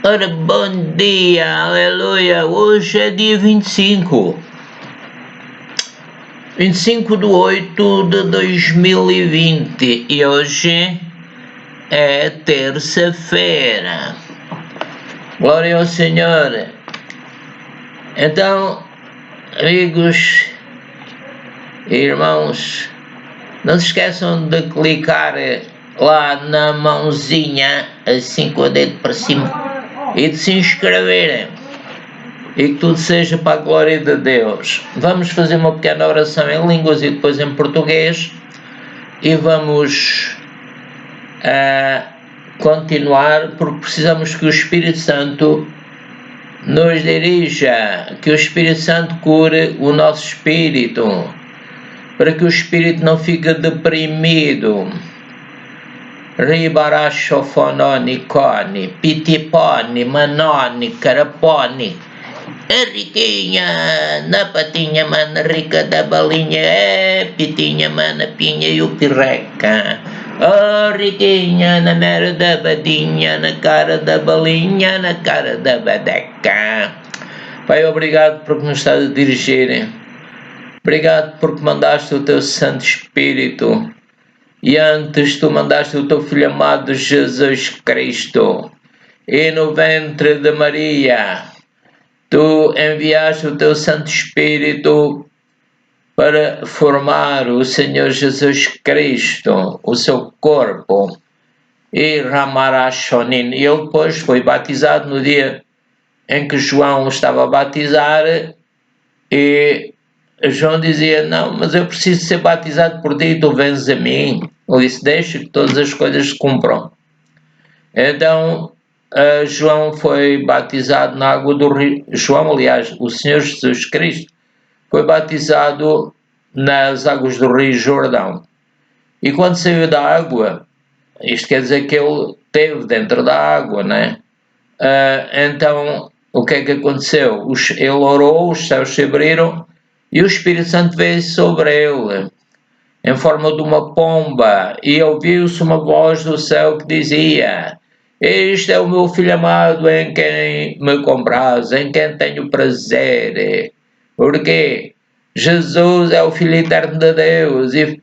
Ora, bom dia, aleluia. Hoje é dia 25 de 8 de 2020 e hoje é terça-feira. Glória ao Senhor. Então, amigos e irmãos, não se esqueçam de clicar lá na mãozinha, assim com o dedo para cima, e de se inscreverem, e que tudo seja para a glória de Deus. Vamos fazer uma pequena oração em línguas e depois em português, e vamos continuar, porque precisamos que o Espírito Santo nos dirija, que o Espírito Santo cure o nosso espírito, para que o espírito não fique deprimido. Ribarashofononi, coni, pitiponi, manoni, caraponi, riquinha na patinha, mana rica da balinha, pitinha, mana pinha e o pirreca. Oh, riquinha na mera da badinha, na cara da balinha, na cara da badeca. Pai, obrigado porque nos estás a dirigir. Obrigado porque mandaste o teu Santo Espírito. E antes tu mandaste o teu Filho amado Jesus Cristo, e no ventre de Maria tu enviaste o teu Santo Espírito para formar o Senhor Jesus Cristo, o seu corpo, e Ramarashonin. E ele depois foi batizado no dia em que João estava a batizar, e João dizia: não, mas eu preciso ser batizado por ti e tu vens a mim. Ele disse: deixa que todas as coisas se cumpram. Então João foi batizado na água do rio. João, aliás, o Senhor Jesus Cristo, foi batizado nas águas do rio Jordão. E quando saiu da água, isto quer dizer que ele esteve dentro da água, né? Então, o que é que aconteceu? Ele orou, os céus se abriram, e o Espírito Santo veio sobre ele, em forma de uma pomba, e ouviu-se uma voz do céu que dizia: este é o meu Filho amado, em quem me compraz, em quem tenho prazer. Porque Jesus é o Filho eterno de Deus, e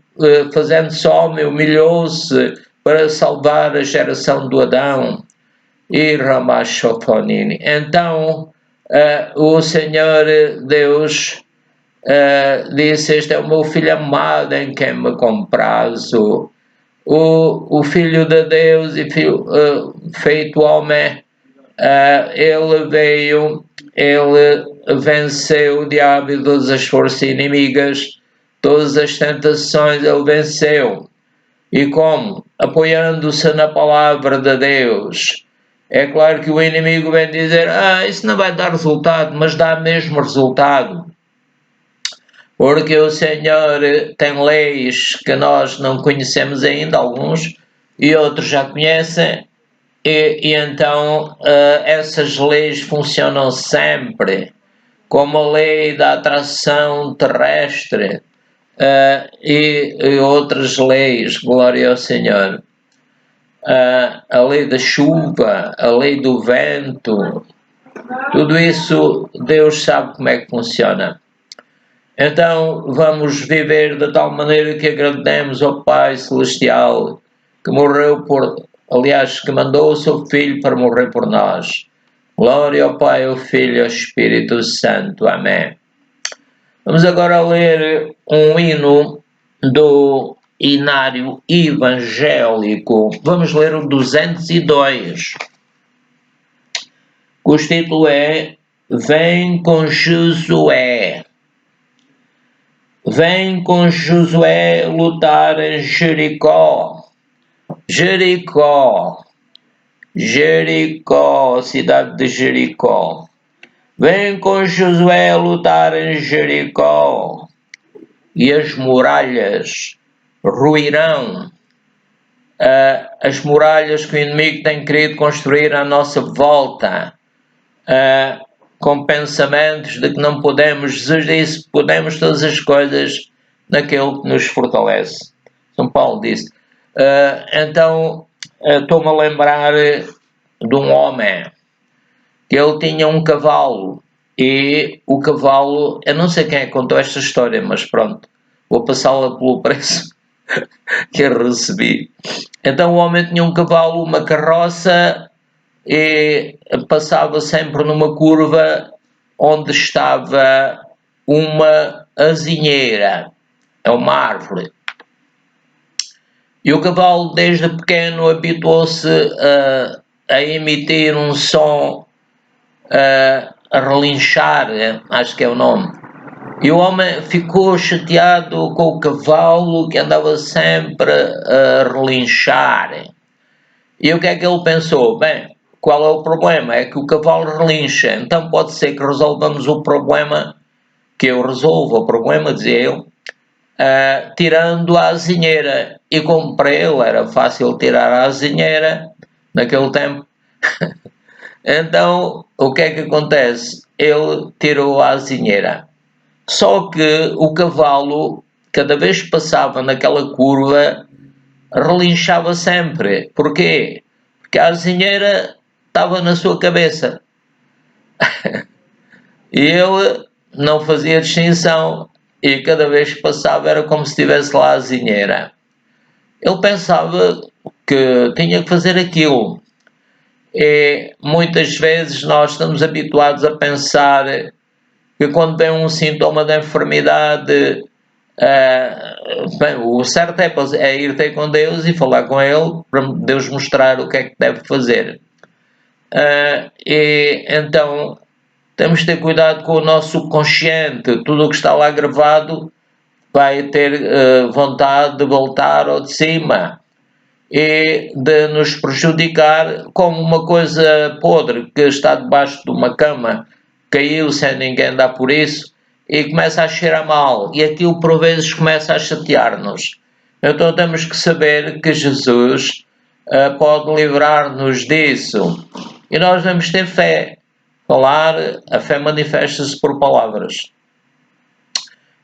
fazendo-se homem, humilhou-se para salvar a geração do Adão. E Ramashofonini. Então, o Senhor Deus disse: este é o meu Filho amado, em quem me comprazo. O Filho de Deus e feito homem, ele veio, ele venceu o diabo e todas as forças inimigas, todas as tentações ele venceu. E como? Apoiando-se na palavra de Deus. É claro que o inimigo vem dizer: isso não vai dar resultado, mas dá mesmo resultado. Porque o Senhor tem leis que nós não conhecemos ainda, alguns, e outros já conhecem, e então essas leis funcionam sempre, como a lei da atração terrestre e outras leis, glória ao Senhor. A lei da chuva, a lei do vento, tudo isso Deus sabe como é que funciona. Então vamos viver de tal maneira que agrademos ao Pai Celestial, que morreu que mandou o seu Filho para morrer por nós. Glória ao Pai, ao Filho e ao Espírito Santo. Amém. Vamos agora ler um hino do Inário Evangélico. Vamos ler o 202. O título é Vem com Josué. Vem com Josué lutar em Jericó. Jericó, Jericó, cidade de Jericó. Vem com Josué lutar em Jericó, e as muralhas ruirão. As muralhas que o inimigo tem querido construir à nossa volta, com pensamentos de que não podemos. Jesus disse: podemos todas as coisas naquele que nos fortalece. São Paulo disse. Então, estou-me a lembrar de um homem que ele tinha um cavalo e o cavalo, eu não sei quem é que contou esta história, mas pronto, vou passá-la pelo preço que eu recebi. Então o homem tinha um cavalo, uma carroça e passava sempre numa curva onde estava uma azinheira, é uma árvore. E o cavalo desde pequeno habituou-se a emitir um som a relinchar, acho que é o nome. E o homem ficou chateado com o cavalo que andava sempre a relinchar. E o que é que ele pensou? Bem, qual é o problema? É que o cavalo relincha, então pode ser que resolvamos o problema, que eu resolva o problema, dizia eu, tirando a azinheira. E como para ele era fácil tirar a azinheira, naquele tempo, então o que é que acontece? Ele tirou a azinheira. Só que o cavalo, cada vez que passava naquela curva, relinchava sempre. Porquê? Porque a azinheira estava na sua cabeça. E ele não fazia distinção. E cada vez que passava era como se estivesse lá a azinheira. Ele pensava que tinha que fazer aquilo. E muitas vezes nós estamos habituados a pensar que quando vem um sintoma de enfermidade, bem, o certo é ir ter com Deus e falar com Ele para Deus mostrar o que é que deve fazer. E então temos de ter cuidado com o nosso subconsciente. Tudo o que está lá gravado vai ter vontade de voltar ao de cima e de nos prejudicar, como uma coisa podre que está debaixo de uma cama, caiu sem ninguém dar por isso e começa a cheirar mal, e aquilo por vezes começa a chatear-nos. Então temos que saber que Jesus pode livrar-nos disso, e nós vamos ter fé. A fé manifesta-se por palavras.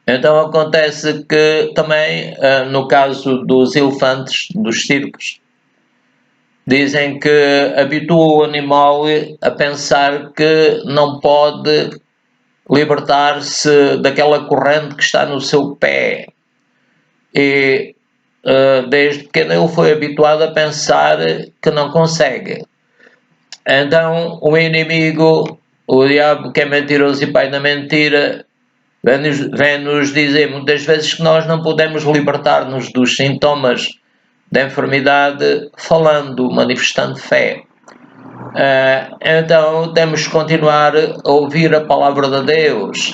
Então acontece que também, no caso dos elefantes, dos circos, dizem que habitua o animal a pensar que não pode libertar-se daquela corrente que está no seu pé. E desde pequeno ele foi habituado a pensar que não consegue. Então o inimigo, o diabo, que é mentiroso e pai da mentira, vem-nos dizer muitas vezes que nós não podemos libertar-nos dos sintomas da enfermidade falando, manifestando fé. Então temos que continuar a ouvir a palavra de Deus.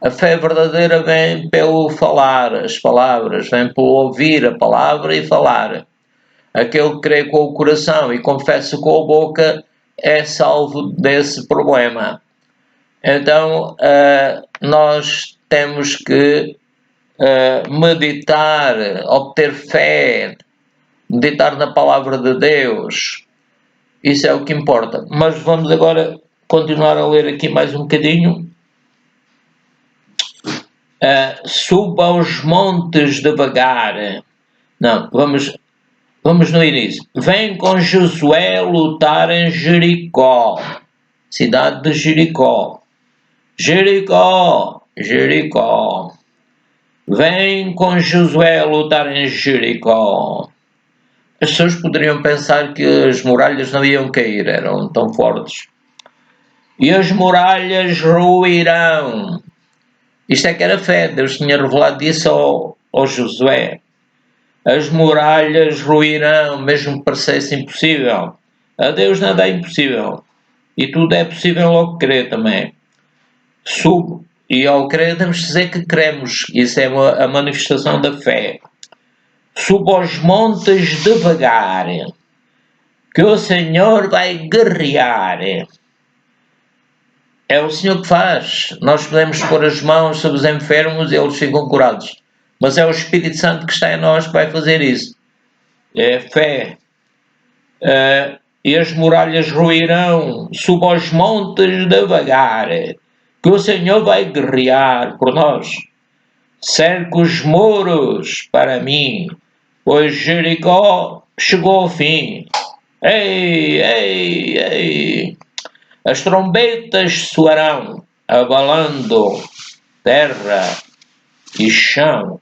A fé verdadeira vem pelo falar as palavras, vem pelo ouvir a palavra e falar. Aquele que crê com o coração e confessa com a boca é salvo desse problema. Então nós temos que meditar, obter fé, meditar na palavra de Deus. Isso é o que importa. Mas vamos agora continuar a ler aqui mais um bocadinho. Suba aos montes devagar. Não, vamos no início. Vem com Josué lutar em Jericó. Cidade de Jericó. Jericó. Vem com Josué lutar em Jericó. As pessoas poderiam pensar que as muralhas não iam cair, eram tão fortes. E as muralhas ruirão. Isto é que era fé, Deus tinha revelado isso ao Josué. As muralhas ruirão, mesmo que parecesse impossível. A Deus nada é impossível. E tudo é possível ao crer também. E ao crer temos de dizer que cremos. Isso é a manifestação da fé. Suba aos montes devagar, que o Senhor vai guerrear. É o Senhor que faz. Nós podemos pôr as mãos sobre os enfermos e eles ficam curados. Mas é o Espírito Santo que está em nós que vai fazer isso. É fé. E as muralhas ruirão. Suba aos montes devagar, que o Senhor vai guerrear por nós. Cerca os muros para mim, pois Jericó chegou ao fim. Ei! As trombetas soarão, abalando terra e chão.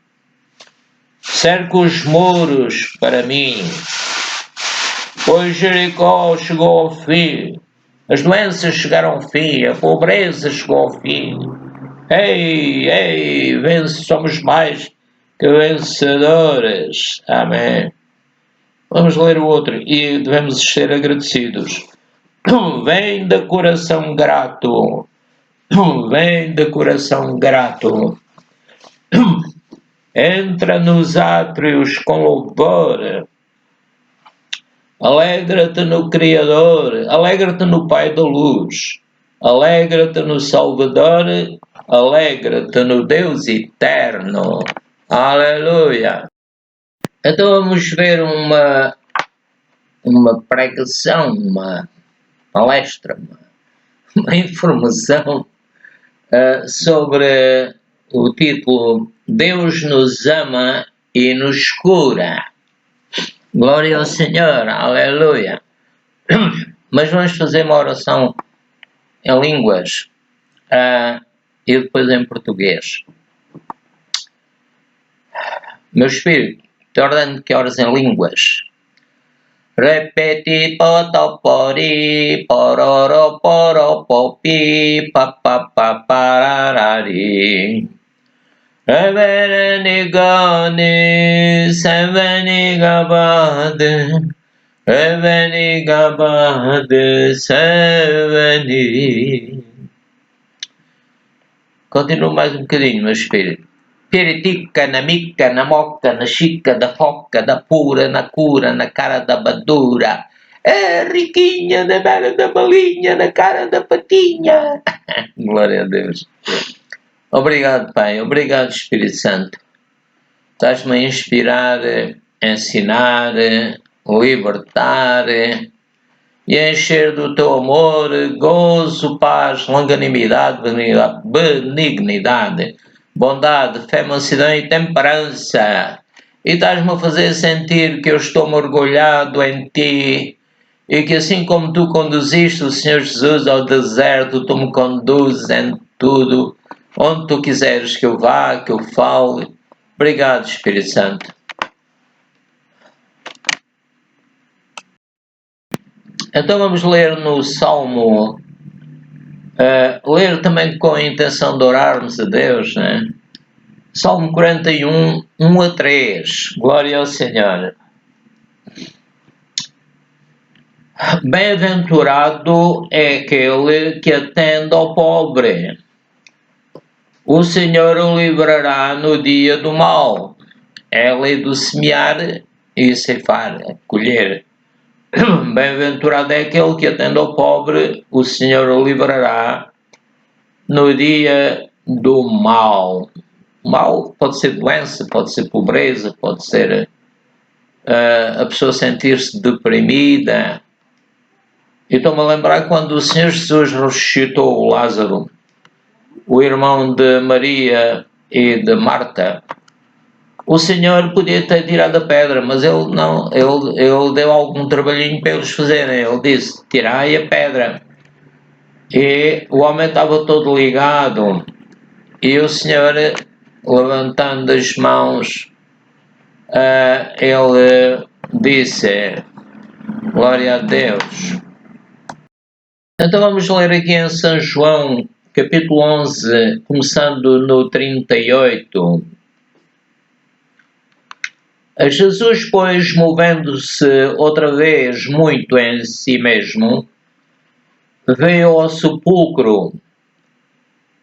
Cerca os muros para mim, pois Jericó chegou ao fim. As doenças chegaram ao fim, a pobreza chegou ao fim. Ei, somos mais que vencedores. Amém. Vamos ler o outro e devemos ser agradecidos. Vem de coração grato. Vem de coração grato. Entra nos átrios com louvor. Alegra-te no Criador, alegra-te no Pai da Luz, alegra-te no Salvador, alegra-te no Deus Eterno. Aleluia! Então vamos ver uma pregação, uma palestra, uma informação sobre o título Deus nos ama e nos cura. Glória ao Senhor, aleluia. Mas vamos fazer uma oração em línguas e depois em português. Meu Espírito, te ordeno que ores em línguas. Repeti potopori, pororo poropopi, papapaparari. Evenigani, sevenigabade, evenigabade, seveni. Continuo mais um bocadinho, meu espírito. Piritica, na mica, na moca, na chica, da foca, da pura, na cura, na cara da badura. É riquinha, na beira da balinha, na cara da patinha. Glória a Deus. Obrigado, Pai. Obrigado, Espírito Santo. Estás-me a inspirar, a ensinar, libertar e a encher do teu amor, gozo, paz, longanimidade, benignidade, bondade, fé, mansidão e temperança. E estás-me a fazer sentir que eu estou mergulhado em Ti e que assim como Tu conduziste o Senhor Jesus ao deserto, Tu me conduzes em tudo. Onde Tu quiseres que eu vá, que eu fale. Obrigado, Espírito Santo. Então vamos ler no Salmo. Ler também com a intenção de orarmos a Deus, né? Salmo 41, 1 a 3. Glória ao Senhor. Bem-aventurado é aquele que atende ao pobre. O Senhor o livrará no dia do mal. É a lei do semear e ceifar, colher. Bem-aventurado é aquele que atende ao pobre, o Senhor o livrará no dia do mal. Mal pode ser doença, pode ser pobreza, pode ser a pessoa sentir-se deprimida. E estou-me a lembrar quando o Senhor Jesus ressuscitou o Lázaro, o irmão de Maria e de Marta. O Senhor podia ter tirado a pedra, mas ele não, ele deu algum trabalhinho para eles fazerem. Ele disse, tirai a pedra. E o homem estava todo ligado. E o Senhor, levantando as mãos, ele disse, glória a Deus. Então vamos ler aqui em São João, capítulo 11, começando no 38. Jesus, pois, movendo-se outra vez muito em si mesmo, veio ao sepulcro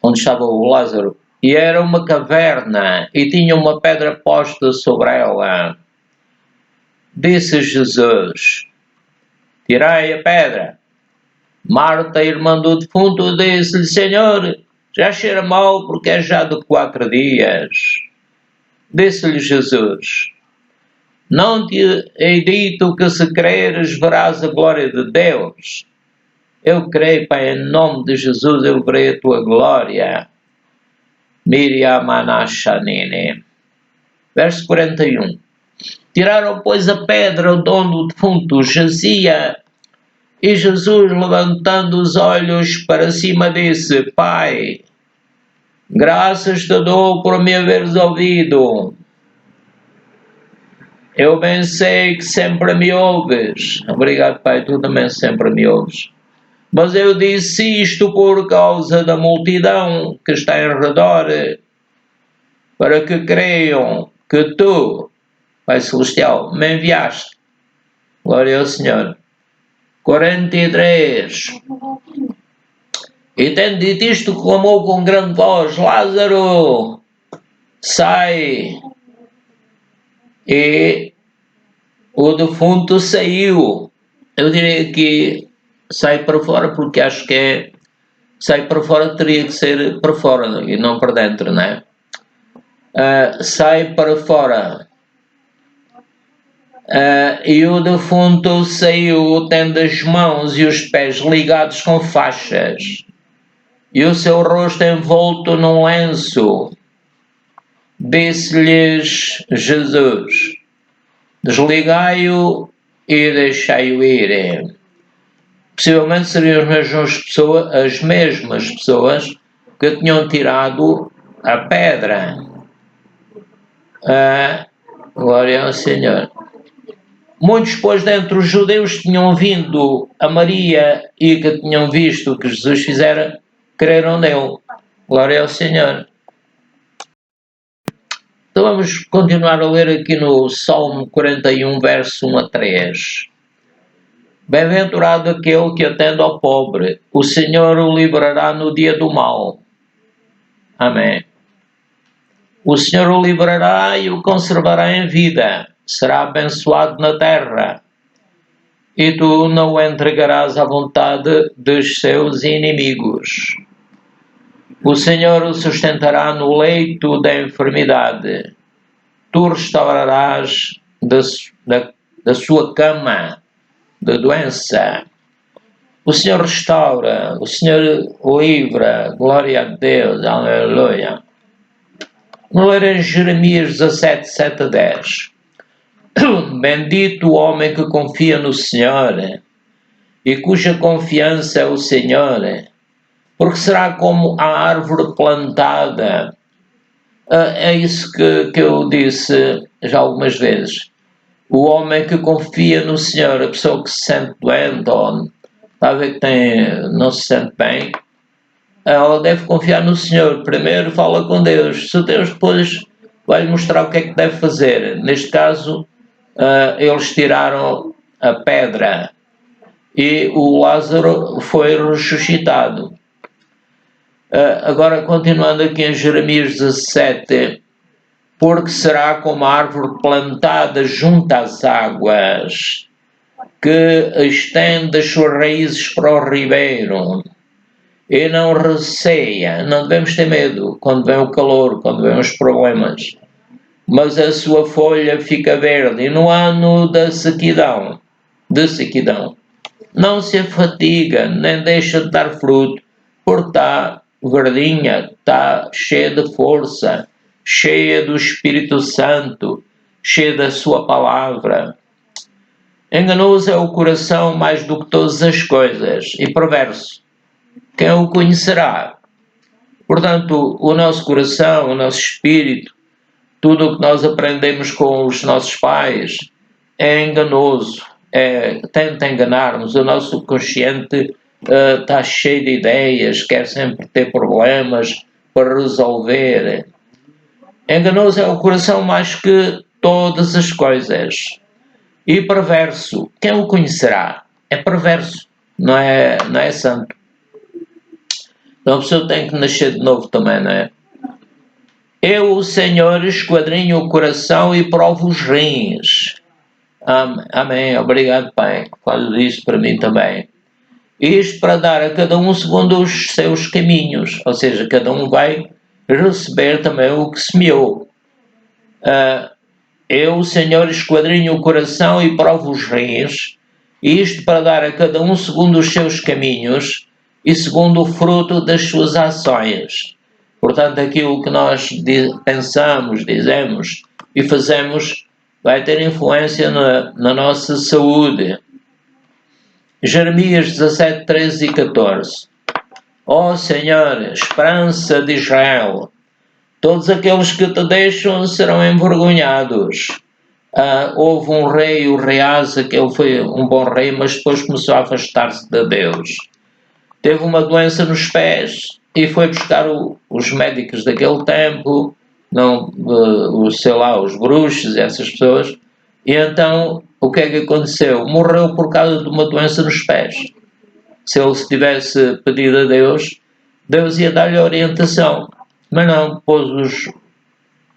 onde estava o Lázaro, e era uma caverna, e tinha uma pedra posta sobre ela. Disse Jesus, tirai a pedra. Marta, irmã do defunto, disse-lhe, Senhor, já cheira mal porque é já de 4 dias. Disse-lhe Jesus, não te hei dito que se creres verás a glória de Deus? Eu creio, Pai, em nome de Jesus eu verei a tua glória. Miriam Anashanine. Verso 41. Tiraram, pois, a pedra de onde o defunto jazia, E Jesus, levantando os olhos para cima, disse: Pai, graças te dou por me haveres ouvido. Eu bem sei que sempre me ouves. Obrigado, Pai, tu também sempre me ouves. Mas eu disse isto por causa da multidão que está em redor, para que creiam que tu, Pai Celestial, me enviaste. Glória ao Senhor. 43. E tendo dito isto, clamou com grande voz: Lázaro, sai! E o defunto saiu. Eu diria que sai para fora, porque acho que sai para fora, teria que ser para fora e não para dentro, não é? Sai para fora. E o defunto saiu, tendo as mãos e os pés ligados com faixas, e o seu rosto envolto num lenço. Disse-lhes Jesus: desligai-o e deixai-o ir. Possivelmente seriam as mesmas pessoas que tinham tirado a pedra. Glória ao Senhor. Muitos, pois, dentre os judeus tinham vindo a Maria e que tinham visto o que Jesus fizera, creram nele. Glória ao Senhor. Então vamos continuar a ler aqui no Salmo 41, verso 1 a 3. Bem-aventurado aquele que atende ao pobre, o Senhor o livrará no dia do mal. Amém. O Senhor o livrará e o conservará em vida, será abençoado na terra, e tu não o entregarás à vontade dos seus inimigos. O Senhor o sustentará no leito da enfermidade, tu restaurarás da sua cama de doença. O Senhor restaura, o Senhor livra, glória a Deus, aleluia. Vamos ler em Jeremias 17, 7 a 10. Bendito o homem que confia no Senhor e cuja confiança é o Senhor, porque será como a árvore plantada. É isso que eu disse já algumas vezes. O homem que confia no Senhor, a pessoa que se sente doente ou está a ver que não se sente bem, ela deve confiar no Senhor. Primeiro fala com Deus. Se Deus depois vai lhe mostrar o que é que deve fazer. Neste caso, eles tiraram a pedra e o Lázaro foi ressuscitado. Agora, continuando aqui em Jeremias 17, porque será como a árvore plantada junto às águas, que estende as suas raízes para o ribeiro, e não receia. Não devemos ter medo quando vem o calor, quando vem os problemas, mas a sua folha fica verde, e no ano da sequidão, não se fatiga, nem deixa de dar fruto, porque está verdinha, está cheia de força, cheia do Espírito Santo, cheia da sua palavra. Enganoso é o coração mais do que todas as coisas, e perverso. Quem o conhecerá? Portanto, o nosso coração, o nosso espírito, tudo o que nós aprendemos com os nossos pais é enganoso, tenta enganar-nos. O nosso consciente está cheio de ideias, quer sempre ter problemas para resolver. Enganoso é o coração mais que todas as coisas. E perverso, quem o conhecerá? É perverso, não é santo. Então a pessoa tem que nascer de novo também, não é? Eu, o Senhor, esquadrinho o coração e provo os rins. Amém. Obrigado, Pai. Faz isso para mim também. Isto para dar a cada um segundo os seus caminhos. Ou seja, cada um vai receber também o que semeou. Eu, o Senhor, esquadrinho o coração e provo os rins. Isto para dar a cada um segundo os seus caminhos e segundo o fruto das suas ações. Portanto, aquilo que nós pensamos, dizemos e fazemos vai ter influência na nossa saúde. Jeremias 17, 13 e 14. Ó Senhor, esperança de Israel, todos aqueles que te deixam serão envergonhados. Houve um rei, o rei Asa, que ele foi um bom rei, mas depois começou a afastar-se de Deus. Teve uma doença nos pés e foi buscar os médicos daquele tempo, os bruxos, essas pessoas, e então o que é que aconteceu? Morreu por causa de uma doença nos pés. Se ele se tivesse pedido a Deus, Deus ia dar-lhe orientação, mas não, pôs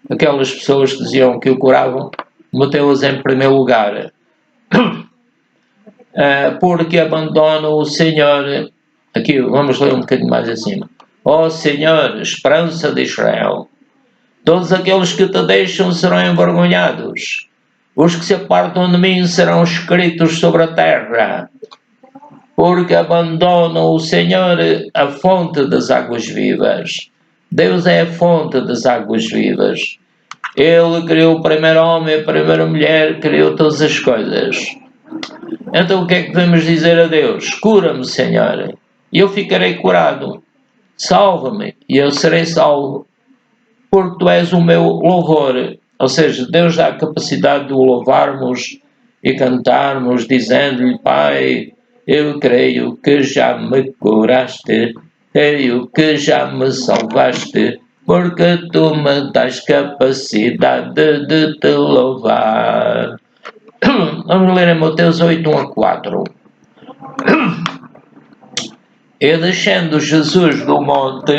aquelas pessoas que diziam que o curavam, meteu-as em primeiro lugar, porque abandonam o Senhor. Aqui, vamos ler um bocadinho mais acima. Ó Senhor, esperança de Israel, todos aqueles que te deixam serão envergonhados, os que se apartam de mim serão escritos sobre a terra, porque abandonam o Senhor, a fonte das águas vivas. Deus é a fonte das águas vivas. Ele criou o primeiro homem, a primeira mulher, criou todas as coisas. Então o que é que devemos dizer a Deus? Cura-me, Senhor, e eu ficarei curado. Salva-me, e eu serei salvo, porque Tu és o meu louvor. Ou seja, Deus dá a capacidade de o louvarmos e cantarmos, dizendo-lhe, Pai, eu creio que já me curaste, creio que já me salvaste, porque Tu me dás capacidade de Te louvar. Vamos ler em Mateus 8, 1 a 4. E descendo Jesus do monte,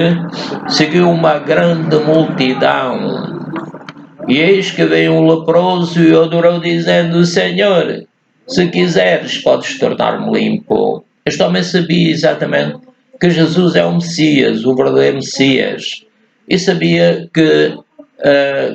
seguiu uma grande multidão. E eis que veio um leproso e adorou, dizendo, Senhor, se quiseres, podes tornar-me limpo. Este homem sabia exatamente que Jesus é o Messias, o verdadeiro Messias. E sabia que,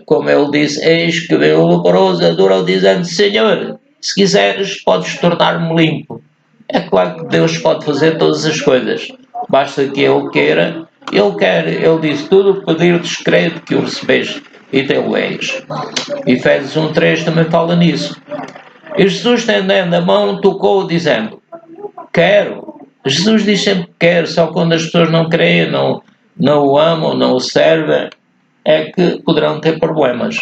como ele disse, eis que veio um leproso e adorou, dizendo, Senhor, se quiseres, podes tornar-me limpo. É claro que Deus pode fazer todas as coisas. Basta que Ele queira. Ele quer, Ele disse, tudo o pedir-te creio que o recebeste e teu és. Efésios 1:3 também fala nisso. E Jesus, estendendo a mão, tocou, dizendo, quero. Jesus diz sempre que quer, só quando as pessoas não creem, não o amam, não o servem, é que poderão ter problemas.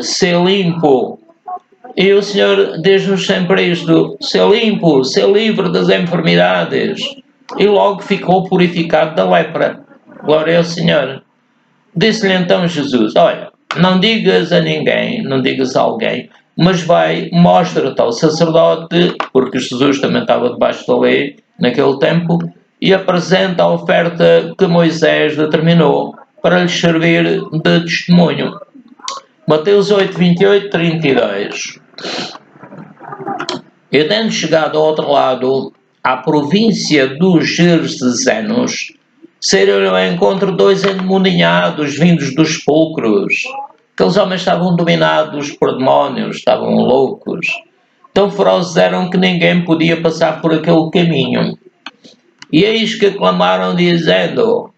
Ser limpo. E o Senhor diz-nos sempre isto, ser limpo, ser livre das enfermidades. E logo ficou purificado da lepra. Glória ao Senhor. Disse-lhe então Jesus, olha, não digas a ninguém, não digas a alguém, mas vai, mostra-te ao sacerdote, porque Jesus também estava debaixo da lei naquele tempo, e apresenta a oferta que Moisés determinou para lhes servir de testemunho. Mateus 8, 28, 32. E tendo chegado ao outro lado, à província dos Gergesenos, saíram ao encontro dois endemoniados vindos dos sepulcros. Aqueles homens estavam dominados por demónios, estavam loucos. Tão ferozes eram que ninguém podia passar por aquele caminho. E eis que clamaram dizendo,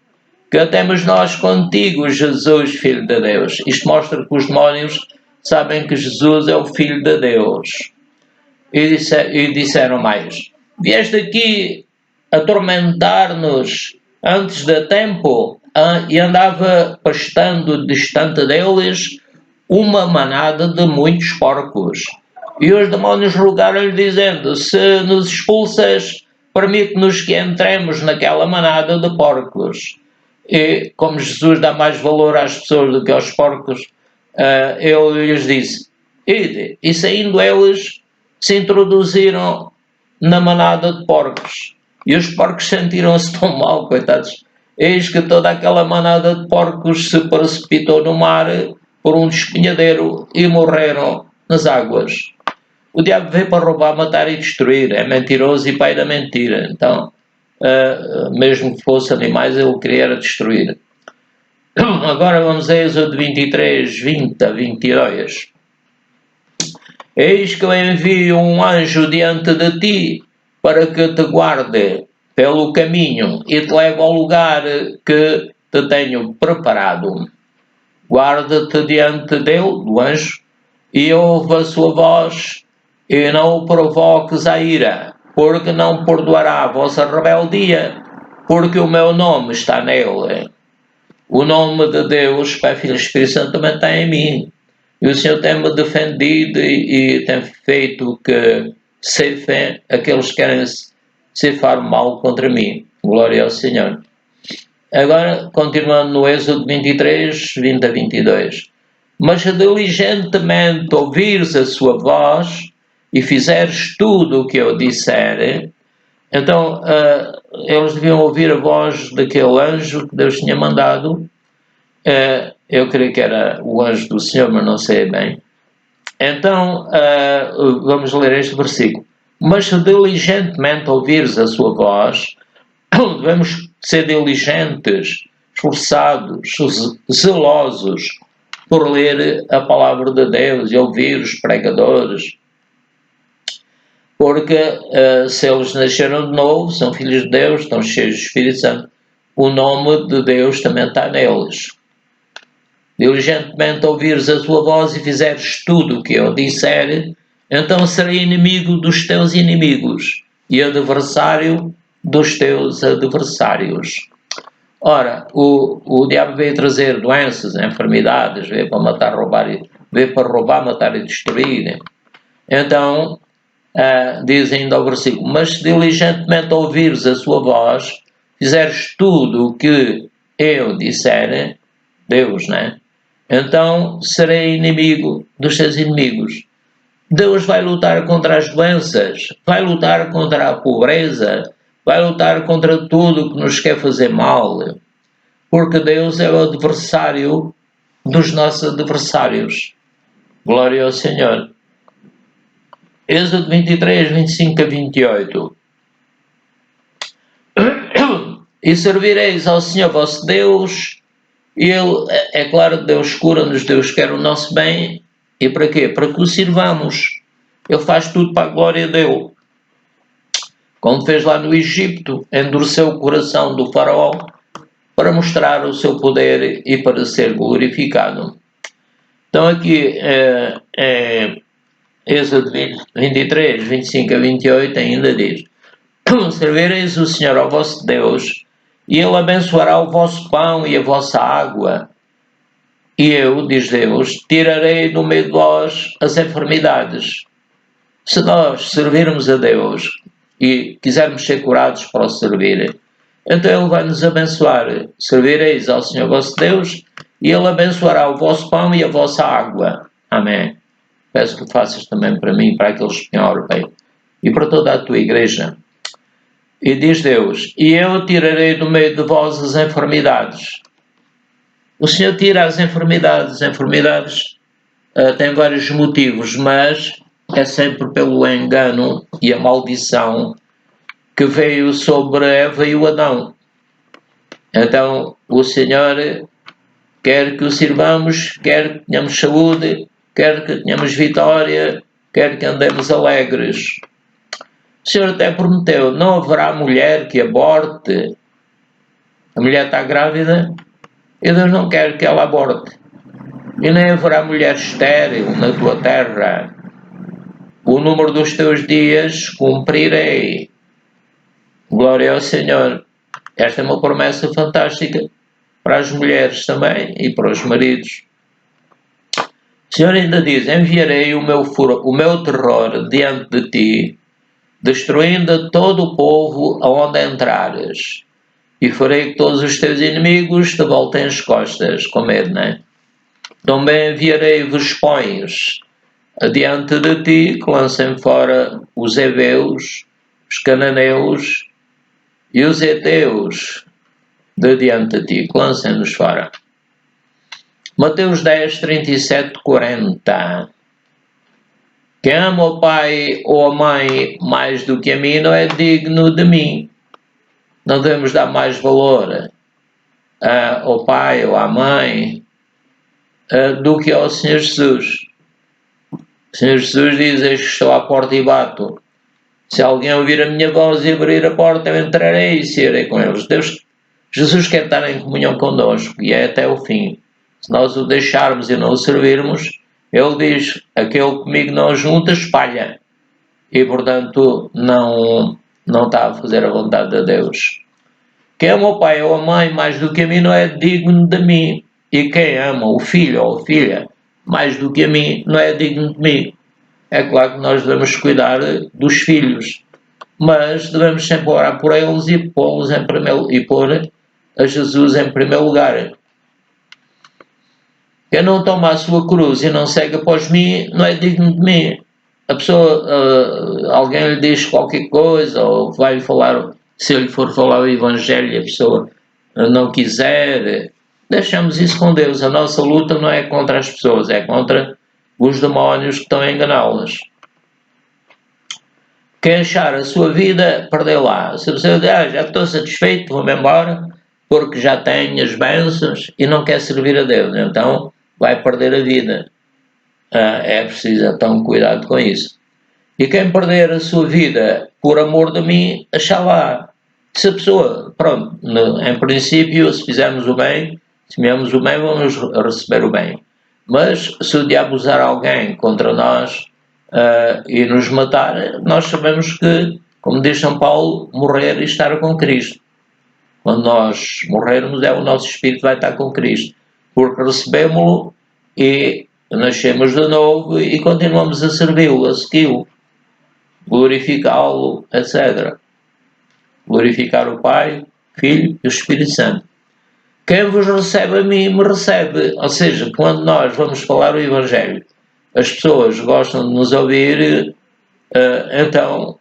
que temos nós contigo, Jesus, Filho de Deus. Isto mostra que os demónios sabem que Jesus é o Filho de Deus. E disseram mais, vieste aqui atormentar-nos antes de tempo, e andava pastando distante deles uma manada de muitos porcos. E os demónios rogaram-lhe, dizendo, se nos expulsas, permite-nos que entremos naquela manada de porcos. E como Jesus dá mais valor às pessoas do que aos porcos, ele lhes disse, ide. E saindo eles, se introduziram na manada de porcos. E os porcos sentiram-se tão mal, coitados. Eis que toda aquela manada de porcos se precipitou no mar por um despenhadeiro e morreram nas águas. O diabo veio para roubar, matar e destruir. É mentiroso e pai da mentira. Então, mesmo que fossem animais, ele queria destruir. Agora vamos a Êxodo 23, 20 a 22. Eis que eu envio um anjo diante de ti, para que te guarde pelo caminho e te leve ao lugar que te tenho preparado. Guarda-te diante dele, do anjo, e ouve a sua voz, e não o provoques à ira, porque não perdoará a vossa rebeldia, porque o meu nome está nele. O nome de Deus, Pai, Filho e Espírito Santo também está em mim. E o Senhor tem-me defendido e tem feito que ceifem aqueles que querem ceifar mal contra mim. Glória ao Senhor. Agora, continuando no Êxodo 23, 20 a 22. Mas se diligentemente ouvires a sua voz e fizeres tudo o que eu disser, então eles deviam ouvir a voz daquele anjo que Deus tinha mandado. Eu creio que era o anjo do Senhor, mas não sei bem. Então, vamos ler este versículo. Mas se diligentemente ouvires a sua voz, devemos ser diligentes, esforçados, zelosos por ler a palavra de Deus e ouvir os pregadores, porque se eles nasceram de novo, são filhos de Deus, estão cheios do Espírito Santo, o nome de Deus também está neles. Diligentemente ouvires a sua voz e fizeres tudo o que eu disser, então serei inimigo dos teus inimigos e adversário dos teus adversários. Ora, o diabo veio trazer doenças, enfermidades, veio para matar, roubar, matar e destruir. Então, diz ainda o versículo, mas se diligentemente ouvires a sua voz, fizeres tudo o que eu disser, Deus, né? Então serei inimigo dos seus inimigos. Deus vai lutar contra as doenças, vai lutar contra a pobreza, vai lutar contra tudo que nos quer fazer mal, porque Deus é o adversário dos nossos adversários. Glória ao Senhor. Êxodo 23, 25 a 28. E servireis ao Senhor vosso Deus. E Ele, é claro, Deus cura-nos, Deus quer o nosso bem. E para quê? Para que o sirvamos. Ele faz tudo para a glória dele. Como fez lá no Egito, endureceu o coração do faraó para mostrar o seu poder e para ser glorificado. Então aqui, Êxodo 23, 25 a 28 ainda diz: servireis o Senhor ao vosso Deus, e Ele abençoará o vosso pão e a vossa água. E eu, diz Deus, tirarei do meio de vós as enfermidades. Se nós servirmos a Deus e quisermos ser curados para o servir, então Ele vai nos abençoar. Servireis ao Senhor vosso Deus, e Ele abençoará o vosso pão e a vossa água. Amém. Peço que faças também para mim, para aqueles que me ouvem, e para toda a tua igreja. E diz Deus, e eu tirarei do meio de vós as enfermidades. O Senhor tira as enfermidades. As enfermidades têm vários motivos, mas é sempre pelo engano e a maldição que veio sobre Eva e o Adão. Então, o Senhor quer que o sirvamos, quer que tenhamos saúde, quer que tenhamos vitória, quer que andemos alegres. O Senhor até prometeu, não haverá mulher que aborte. A mulher está grávida e Deus não quer que ela aborte. E nem haverá mulher estéril na tua terra. O número dos teus dias cumprirei. Glória ao Senhor. Esta é uma promessa fantástica para as mulheres também e para os maridos. O Senhor ainda diz, enviarei o meu terror diante de ti, destruindo todo o povo aonde entrares, e farei que todos os teus inimigos te voltem as costas, com medo, né? Também enviarei vespões adiante de ti, que lancem fora os heveus, os cananeus e os heteus de diante de ti, que lancem-nos fora. Mateus 10, 37, 40. Quem ama o pai ou a mãe mais do que a mim não é digno de mim. Não devemos dar mais valor ao pai ou à mãe do que ao Senhor Jesus. O Senhor Jesus diz, eis que estou à porta e bato. Se alguém ouvir a minha voz e abrir a porta, eu entrarei e serei com eles. Jesus quer estar em comunhão connosco e é até o fim. Se nós o deixarmos e não o servirmos, ele diz, aquele comigo não junta, espalha. e, portanto, não está a fazer a vontade de Deus. Quem ama o pai ou a mãe mais do que a mim não é digno de mim. E quem ama o filho ou a filha mais do que a mim não é digno de mim. É claro que nós devemos cuidar dos filhos, mas devemos sempre orar por eles e pô-los em primeiro, e pôr a Jesus em primeiro lugar. Quem não toma a sua cruz e não segue após mim não é digno de mim. A pessoa, alguém lhe diz qualquer coisa ou vai falar, se ele for falar o Evangelho e a pessoa não quiser, deixamos isso com Deus. A nossa luta não é contra as pessoas, é contra os demónios que estão a enganá-las. Quem achar a sua vida, perdeu-la. Se a pessoa diz, já estou satisfeito, vou-me embora, porque já tenho as bênçãos e não quer servir a Deus, então vai perder a vida. É preciso então cuidado com isso. E quem perder a sua vida por amor de mim, achá-la. Se a pessoa, pronto, em princípio, se fizermos o bem, se fizermos o bem, vamos receber o bem. Mas se o diabo usar alguém contra nós e nos matar, nós sabemos que, como diz São Paulo, morrer e estar com Cristo. Quando nós morrermos, o nosso espírito vai estar com Cristo, porque recebemos-lo e nascemos de novo e continuamos a servi-lo, a segui-lo, glorificá-lo, etc. Glorificar o Pai, o Filho e o Espírito Santo. Quem vos recebe a mim, me recebe. Ou seja, quando nós vamos falar o Evangelho, as pessoas gostam de nos ouvir, então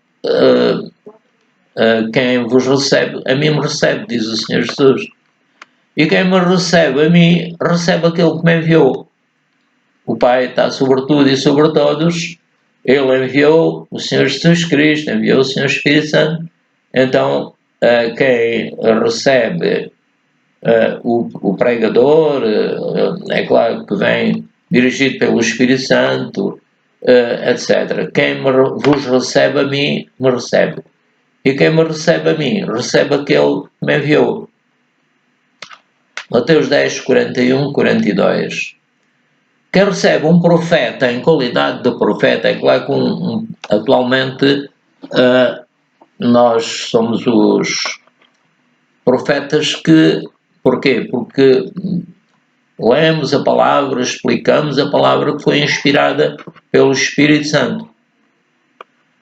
quem vos recebe, a mim me recebe, diz o Senhor Jesus. E quem me recebe a mim, recebe aquele que me enviou. O Pai está sobre tudo e sobre todos. Ele enviou o Senhor Jesus Cristo, enviou o Senhor Espírito Santo. Então, quem recebe o pregador, é claro que vem dirigido pelo Espírito Santo, etc. Quem vos recebe a mim, me recebe. E quem me recebe a mim, recebe aquele que me enviou. Mateus 10, 41, 42. Quem recebe um profeta em qualidade de profeta, é claro que atualmente nós somos os profetas que... Porquê? Porque lemos a palavra, explicamos a palavra que foi inspirada pelo Espírito Santo.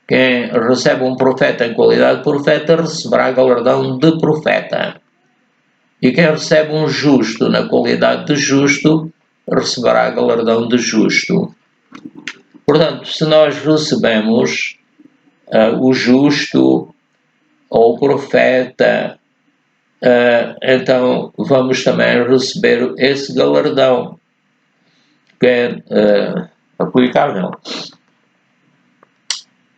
Quem recebe um profeta em qualidade de profeta receberá galardão de profeta. E quem recebe um justo na qualidade de justo receberá galardão de justo. Portanto, se nós recebemos o justo ou o profeta, então vamos também receber esse galardão, que é aplicável.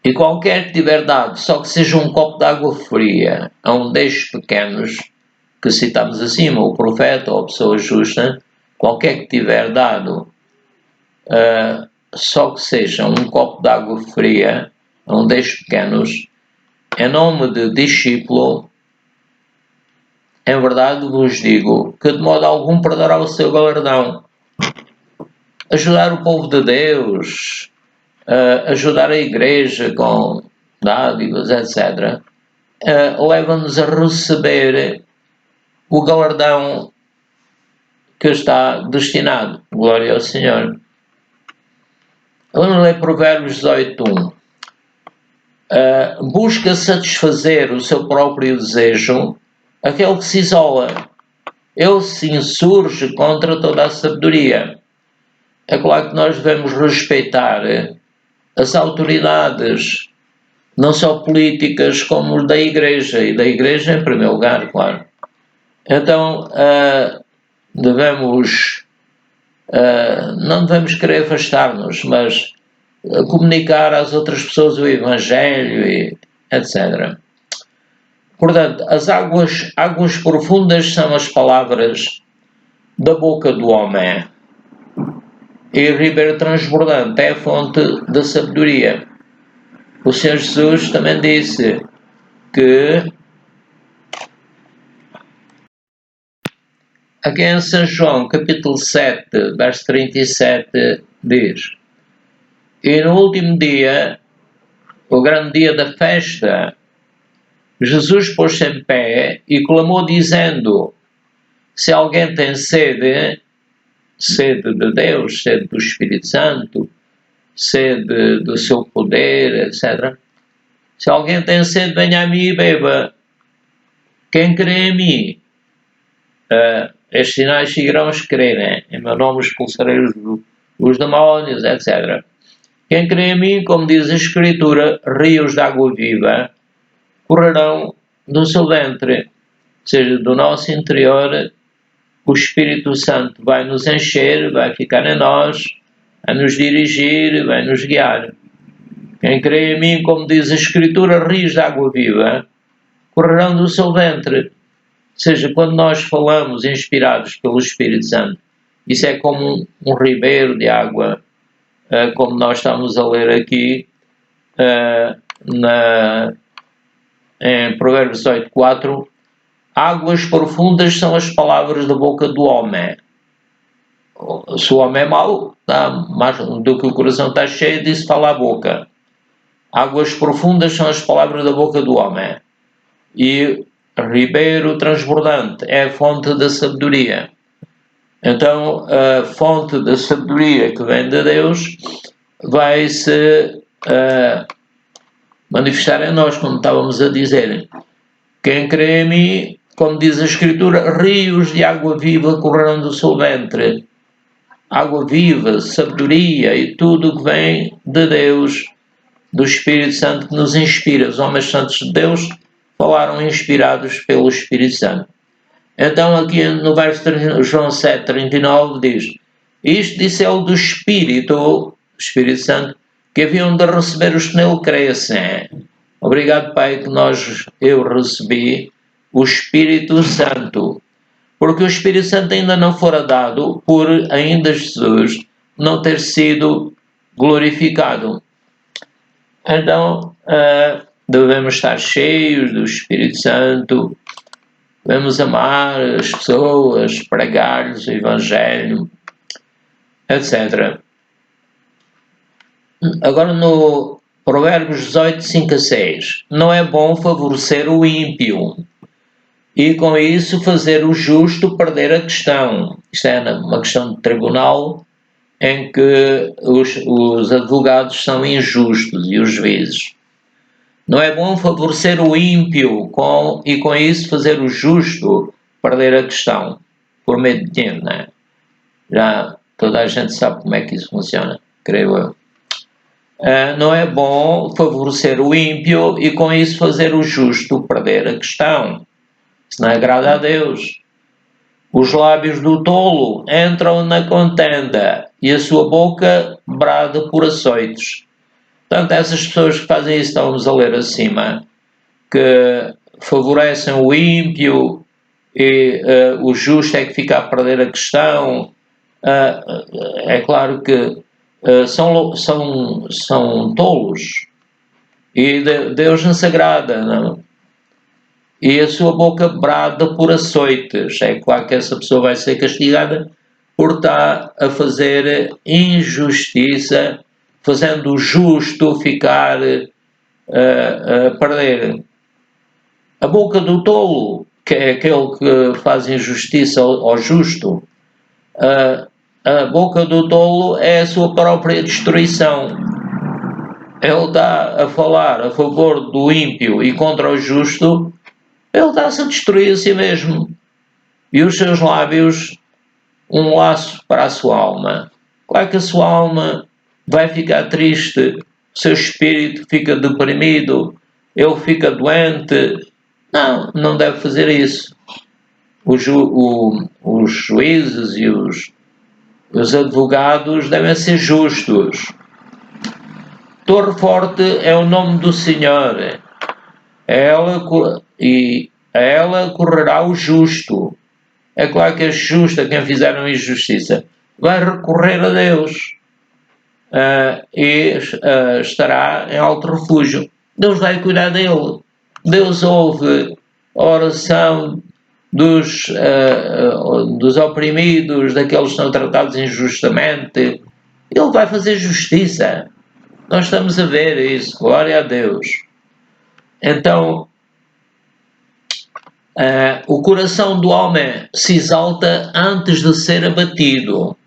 E qualquer que tiver dado, só que seja um copo de água fria, a um destes pequenos que citamos acima, o profeta ou a pessoa justa, qualquer que tiver dado, só que seja um copo de água fria, a um destes pequenos, em nome de discípulo, em verdade vos digo que de modo algum perderá o seu galardão. Ajudar o povo de Deus, ajudar a igreja com dádivas, etc., leva-nos a receber o galardão que está destinado. Glória ao Senhor. Vamos ler Provérbios 18:1. Busca satisfazer o seu próprio desejo aquele que se isola. Ele se insurge contra toda a sabedoria. É claro que nós devemos respeitar as autoridades, não só políticas, como da Igreja, e da Igreja em primeiro lugar, claro. Então, não devemos querer afastar-nos, mas comunicar às outras pessoas o Evangelho, e etc. Portanto, as águas profundas são as palavras da boca do homem. E o ribeiro transbordante é a fonte da sabedoria. O Senhor Jesus também disse que aqui em São João, capítulo 7, verso 37, diz: E no último dia o grande dia da festa, Jesus pôs-se em pé e clamou dizendo: se alguém tem sede de Deus, sede do Espírito Santo, sede do seu poder, etc. Se alguém tem sede, venha a mim e beba. Quem crê em mim, estes sinais seguirão os que crerem. Em meu nome expulsarei os demónios, etc. Quem crê em mim, como diz a Escritura, rios de água viva correrão do seu ventre. Ou seja, do nosso interior, o Espírito Santo vai nos encher, vai ficar em nós, vai nos dirigir, vai nos guiar. Quem crê em mim, como diz a Escritura, rios de água viva correrão do seu ventre. Ou seja, quando nós falamos inspirados pelo Espírito Santo, isso é como um ribeiro de água, como nós estamos a ler aqui em Provérbios 8:4, águas profundas são as palavras da boca do homem. Se o homem é mau, mais do que o coração está cheio, disso fala a boca. Águas profundas são as palavras da boca do homem. E ribeiro transbordante é a fonte da sabedoria. Então, a fonte da sabedoria que vem de Deus vai se manifestar em nós, como estávamos a dizer. Quem crê em mim, como diz a Escritura, rios de água viva correrão do seu ventre. Água viva, sabedoria e tudo o que vem de Deus, do Espírito Santo que nos inspira. Os homens santos de Deus falaram inspirados pelo Espírito Santo. Então aqui no verso João 7:39 diz: isto disse ele do Espírito Santo, que haviam de receber os que nele crescem. Obrigado, Pai, que eu recebi o Espírito Santo, porque o Espírito Santo ainda não fora dado por ainda Jesus não ter sido glorificado. Então, devemos estar cheios do Espírito Santo, devemos amar as pessoas, pregar-lhes o Evangelho, etc. Agora no Provérbios 18:5-6, não é bom favorecer o ímpio e com isso fazer o justo perder a questão. Isto é uma questão de tribunal em que os advogados são injustos e os juízes. Não é bom favorecer o ímpio e com isso fazer o justo perder a questão, por medo de dinheiro, não é? Já toda a gente sabe como é que isso funciona, creio eu. Não é bom favorecer o ímpio e com isso fazer o justo perder a questão. Isso não agrada a Deus. Os lábios do tolo entram na contenda e a sua boca brada por açoites. Portanto, essas pessoas que fazem isso, estamos a ler acima, que favorecem o ímpio e o justo é que fica a perder a questão, é claro que são tolos e Deus não se agrada, não? E a sua boca brada por açoites. É claro que essa pessoa vai ser castigada por estar a fazer injustiça, fazendo o justo ficar a perder. A boca do tolo, que é aquele que faz injustiça ao justo, a boca do tolo é a sua própria destruição. Ele está a falar a favor do ímpio e contra o justo, ele está-se a destruir a si mesmo. E os seus lábios, um laço para a sua alma. Claro que a sua alma vai ficar triste, o seu espírito fica deprimido, ele fica doente. Não deve fazer isso. Os juízes e os advogados devem ser justos. Torre forte é o nome do Senhor. A ela correrá o justo. É claro que é justo a quem fizeram injustiça vai recorrer a Deus e estará em alto refúgio. Deus vai cuidar dele. Deus ouve a oração dos oprimidos, daqueles que são tratados injustamente. Ele vai fazer justiça. Nós estamos a ver isso, glória a Deus. Então, o coração do homem se exalta antes de ser abatido.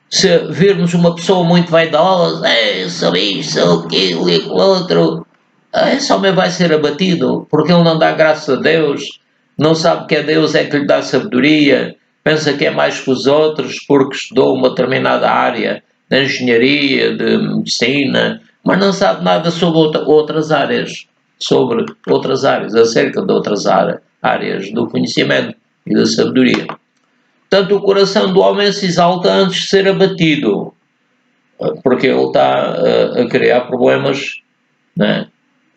Se virmos uma pessoa muito vaidosa, sou isto, sou aquilo e aquilo outro, esse homem vai ser abatido, porque ele não dá graça a Deus, não sabe que é Deus é que lhe dá sabedoria, pensa que é mais que os outros porque estudou uma determinada área de engenharia, de medicina, mas não sabe nada sobre outras áreas, acerca de outras áreas do conhecimento e da sabedoria. Portanto, o coração do homem se exalta antes de ser abatido, porque ele está a criar problemas, né?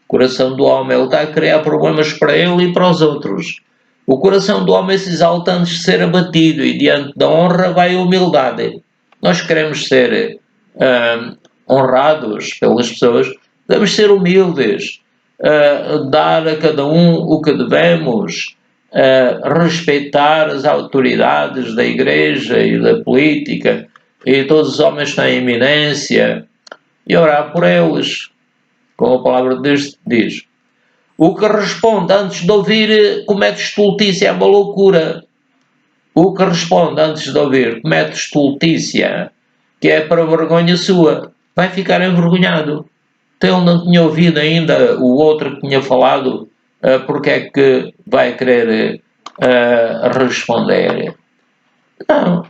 O coração do homem, ele está a criar problemas para ele e para os outros. O coração do homem se exalta antes de ser abatido e diante da honra vai a humildade. Nós queremos ser honrados pelas pessoas, devemos ser humildes, dar a cada um o que devemos, respeitar as autoridades da igreja e da política e todos os homens que têm eminência e orar por eles, como a palavra de Deus diz. O que responde antes de ouvir comete estultícia, é uma loucura. O que responde antes de ouvir comete estultícia, que é para vergonha sua, vai ficar envergonhado. Então ele não tinha ouvido ainda o outro que tinha falado, porque é que vai querer responder?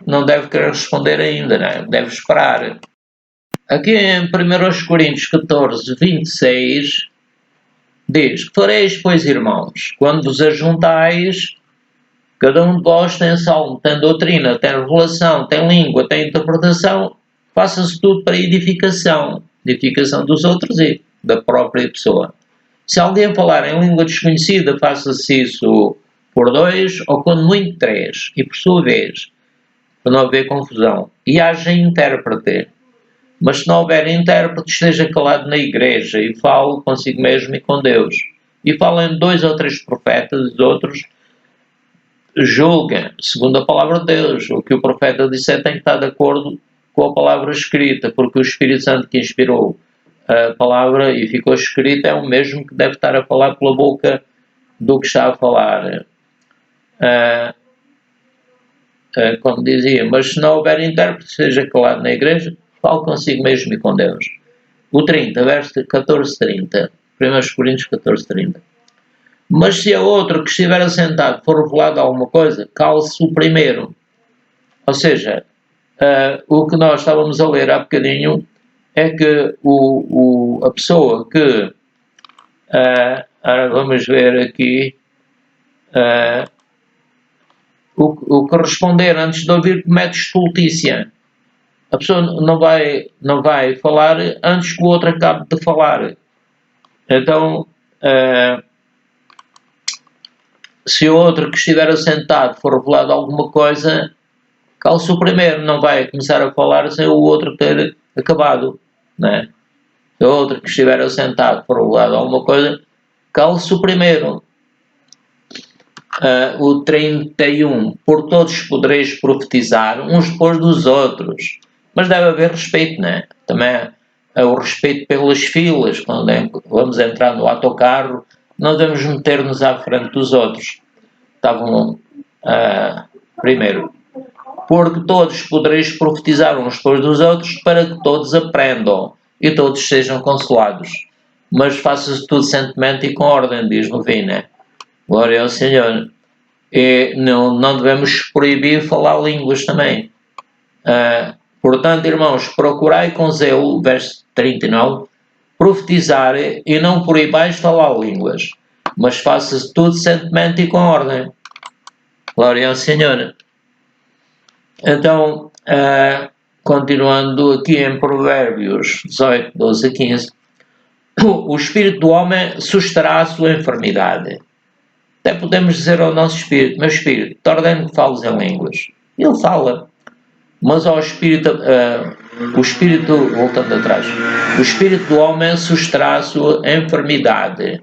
Não deve querer responder ainda, não, deve esperar. Aqui em 1 Coríntios 14, 26, diz: que fareis, pois, irmãos, quando vos ajuntais, cada um de vós tem salmo, tem doutrina, tem revelação, tem língua, tem interpretação, faça-se tudo para edificação dos outros e da própria pessoa. Se alguém falar em língua desconhecida, faça-se isso por 2 ou quando muito 3, e por sua vez, para não haver confusão, e haja intérprete. Mas se não houver intérprete, esteja calado na igreja e fale consigo mesmo e com Deus. E falem 2 ou 3 profetas, os outros julguem, segundo a palavra de Deus. O que o profeta disser tem que estar de acordo com a palavra escrita, porque o Espírito Santo que inspirou a palavra e ficou escrita é o mesmo que deve estar a falar pela boca do que está a falar. Como dizia, mas se não houver intérprete, seja calado na igreja, fale consigo mesmo e com Deus. O 30, verso 14:30, 1 Coríntios 14:30. Mas se a outro que estiver assentado for revelado alguma coisa, cale-se o primeiro. Ou seja, o que nós estávamos a ler há bocadinho é que a pessoa que... vamos ver aqui... o que responder antes de ouvir comete estultícia. A pessoa não vai falar antes que o outro acabe de falar. Então, se o outro que estiver assentado for revelado alguma coisa, cale-se o primeiro, não vai começar a falar sem o outro ter acabado, né? Se o outro que estiver assentado for revelado alguma coisa, cale-se o primeiro. O 31, por todos podereis profetizar uns depois dos outros, mas deve haver respeito, né? Também o respeito pelas filas, quando vamos entrar no autocarro, não devemos meter-nos à frente dos outros. Estavam primeiro, porque todos podereis profetizar uns depois dos outros, para que todos aprendam e todos sejam consolados. Mas faça-se tudo santemente e com ordem, diz no fim, né? Glória ao Senhor. E não devemos proibir falar línguas também. Portanto, irmãos, procurai com zelo, verso 39, profetizar e não proibais falar línguas, mas faça-se tudo santemente e com ordem. Glória ao Senhor. Então, continuando aqui em Provérbios 18, 12 a 15, o espírito do homem sustará a sua enfermidade. Até podemos dizer ao nosso espírito: meu espírito, te ordeno que fales em línguas. Ele fala. Mas ao espírito, voltando atrás, o espírito do homem sustará a sua enfermidade,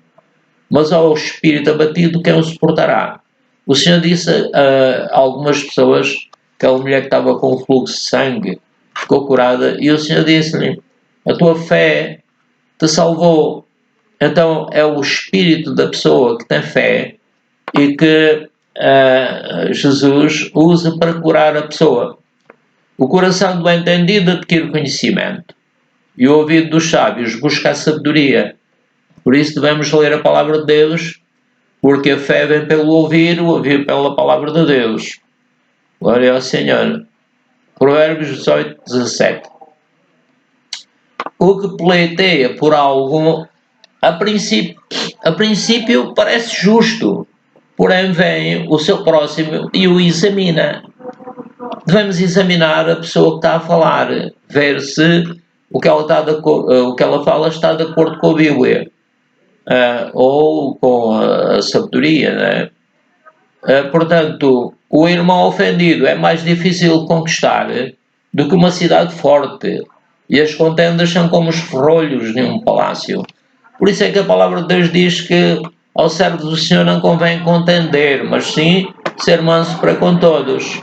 mas ao espírito abatido quem o suportará? O Senhor disse a algumas pessoas, aquela mulher que estava com fluxo de sangue ficou curada, e o Senhor disse-lhe: A tua fé te salvou. Então é o espírito da pessoa que tem fé e que Jesus usa para curar a pessoa. O coração do entendido adquire conhecimento e o ouvido dos sábios busca a sabedoria. Por isso devemos ler a palavra de Deus, porque a fé vem pelo ouvir, o ouvir pela palavra de Deus. Glória ao Senhor. Provérbios 18, 17. O que pleiteia por algo, a princípio parece justo, porém vem o seu próximo e o examina. Devemos examinar a pessoa que está a falar, ver se o que ela fala está de acordo com a Bíblia ou com a sabedoria, né? Portanto, o irmão ofendido é mais difícil de conquistar do que uma cidade forte, e as contendas são como os ferrolhos de um palácio. Por isso é que a palavra de Deus diz que ao servo do Senhor não convém contender, mas sim ser manso para com todos.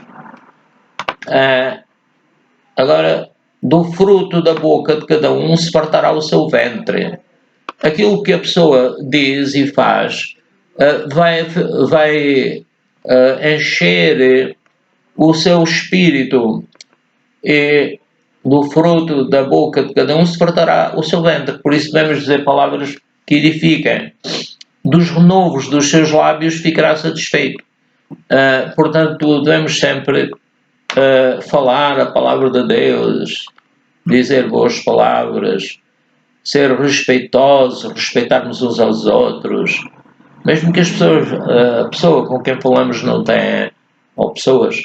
Agora, do fruto da boca de cada um se fartará o seu ventre. Aquilo que a pessoa diz e faz vai encher o seu espírito, e do fruto da boca de cada um se fartará o seu ventre. Por isso devemos dizer palavras que edificam. Dos renovos dos seus lábios ficará satisfeito. Portanto, devemos sempre falar a palavra de Deus, dizer boas palavras, ser respeitosos, respeitarmos uns aos outros. Mesmo que a pessoa com quem falamos não tenha, ou pessoas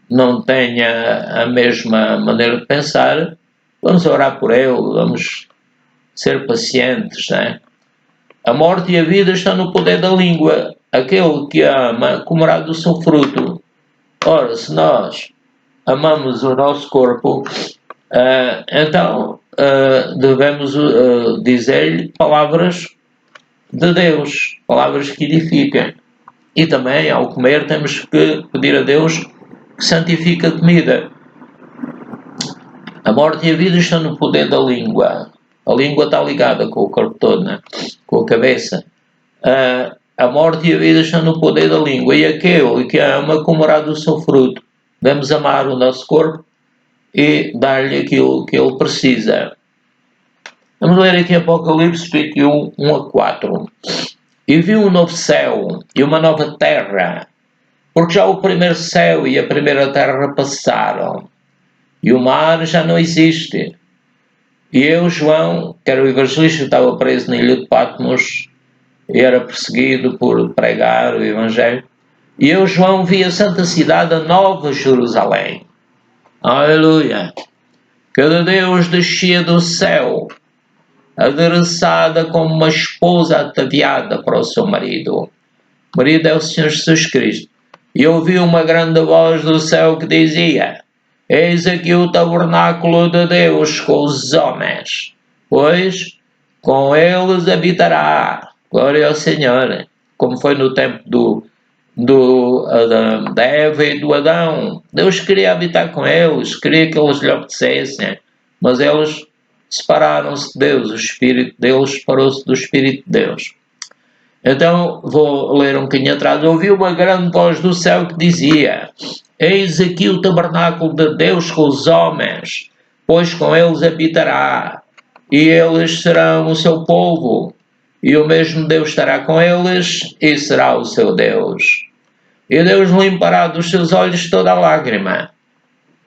não tenha a mesma maneira de pensar, vamos orar por ele, vamos ser pacientes, né? A morte e a vida estão no poder da língua. Aquele que ama comerá do seu fruto. Ora, se nós amamos o nosso corpo, então devemos dizer-lhe palavras de Deus, palavras que edificam. E também, ao comer, temos que pedir a Deus que santifique a comida. A morte e a vida estão no poder da língua. A língua está ligada com o corpo todo, né? Com a cabeça. A morte e a vida estão no poder da língua, e aquele que ama comerá do seu fruto. Devemos amar o nosso corpo e dar-lhe aquilo que ele precisa. Vamos ler aqui Apocalipse 21, 1 a 4. E vi um novo céu e uma nova terra, porque já o primeiro céu e a primeira terra passaram, e o mar já não existe. E eu, João, que era o evangelista, estava preso na ilha de Patmos e era perseguido por pregar o evangelho. E eu, João, vi a santa cidade, a nova Jerusalém. Aleluia! Que de Deus descia do céu, adereçada como uma esposa ataviada para o seu marido. O marido é o Senhor Jesus Cristo. E ouvi uma grande voz do céu que dizia: Eis aqui o tabernáculo de Deus com os homens, pois com eles habitará. Glória ao Senhor. Como foi no tempo da Eva e do Adão. Deus queria habitar com eles, queria que eles lhe obedecessem, mas eles separaram-se de Deus, o Espírito deles separou-se do Espírito de Deus. Então, vou ler um bocadinho atrás. Ouvi uma grande voz do céu que dizia: Eis aqui o tabernáculo de Deus com os homens, pois com eles habitará, e eles serão o seu povo, e o mesmo Deus estará com eles, e será o seu Deus. E Deus limpará dos seus olhos toda a lágrima.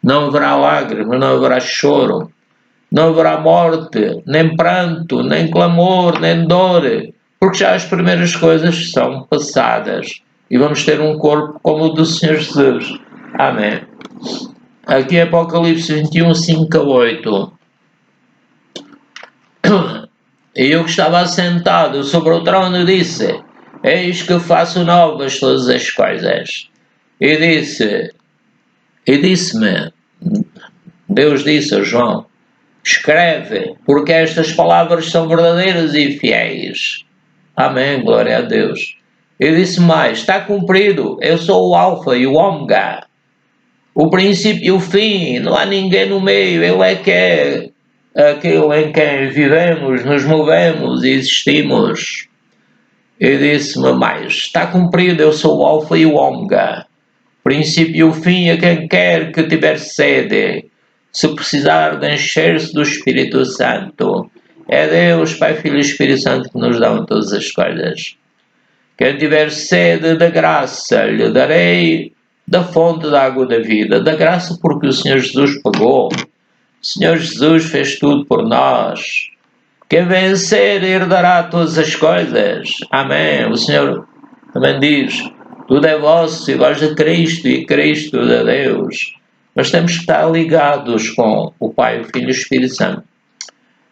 Não haverá lágrima, não haverá choro, não haverá morte, nem pranto, nem clamor, nem dor, porque já as primeiras coisas são passadas. E vamos ter um corpo como o do Senhor Jesus. Amém. Aqui é Apocalipse 21, 5 a 8. E eu que estava assentado sobre o trono disse: Eis que faço novas todas as coisas. E disse-me, Deus disse a João: Escreve, porque estas palavras são verdadeiras e fiéis. Amém, glória a Deus. E disse mais: Está cumprido, eu sou o Alfa e o Ômega, o princípio e o fim, não há ninguém no meio, ele é que é aquele em quem vivemos, nos movemos e existimos. E disse-me mais: está cumprido, eu sou o Alfa e o Ômega, princípio e o fim, a quem quer que tiver sede, se precisar de encher-se do Espírito Santo. É Deus, Pai, Filho e Espírito Santo que nos dão todas as coisas. Quem tiver sede da graça, lhe darei da fonte da água da vida. Da graça porque o Senhor Jesus pagou. O Senhor Jesus fez tudo por nós. Quem vencer herdará todas as coisas. Amém. O Senhor também diz: tudo é vosso e vós de Cristo e Cristo de Deus. Mas temos que estar ligados com o Pai, o Filho e o Espírito Santo.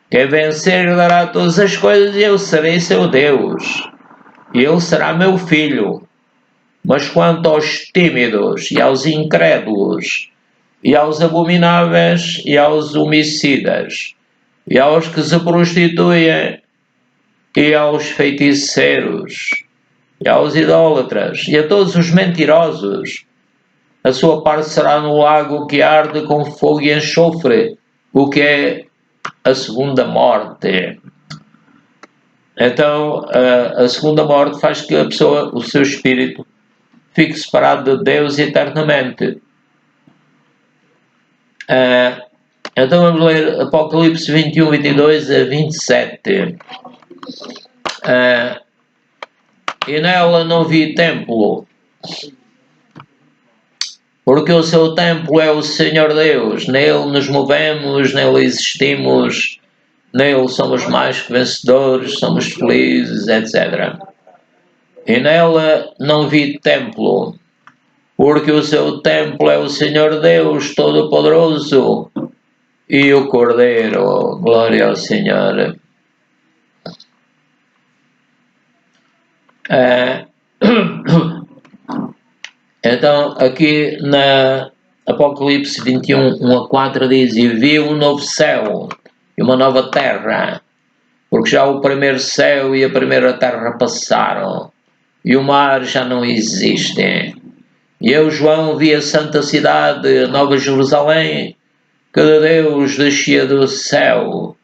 Quem vencer herdará todas as coisas e eu serei seu Deus. E ele será meu filho. Mas quanto aos tímidos e aos incrédulos, e aos abomináveis e aos homicidas, e aos que se prostituem, e aos feiticeiros, e aos idólatras, e a todos os mentirosos, a sua parte será no lago que arde com fogo e enxofre, o que é a segunda morte. Então, a segunda morte faz que a pessoa, o seu espírito, fique separado de Deus eternamente. Então vamos ler Apocalipse 21, 22 a 27. E nela não vi templo, porque o seu templo é o Senhor Deus. Nele nos movemos, nele existimos, nele somos mais que vencedores, somos felizes, etc. E nela não vi templo, porque o seu templo é o Senhor Deus Todo-Poderoso e o Cordeiro. Glória ao Senhor. Então, aqui na Apocalipse 21, 1 a 4 diz: e vi um novo céu e uma nova terra, porque já o primeiro céu e a primeira terra passaram, e o mar já não existe. E eu, João, vi a santa cidade, a Nova Jerusalém, que de Deus descia do céu,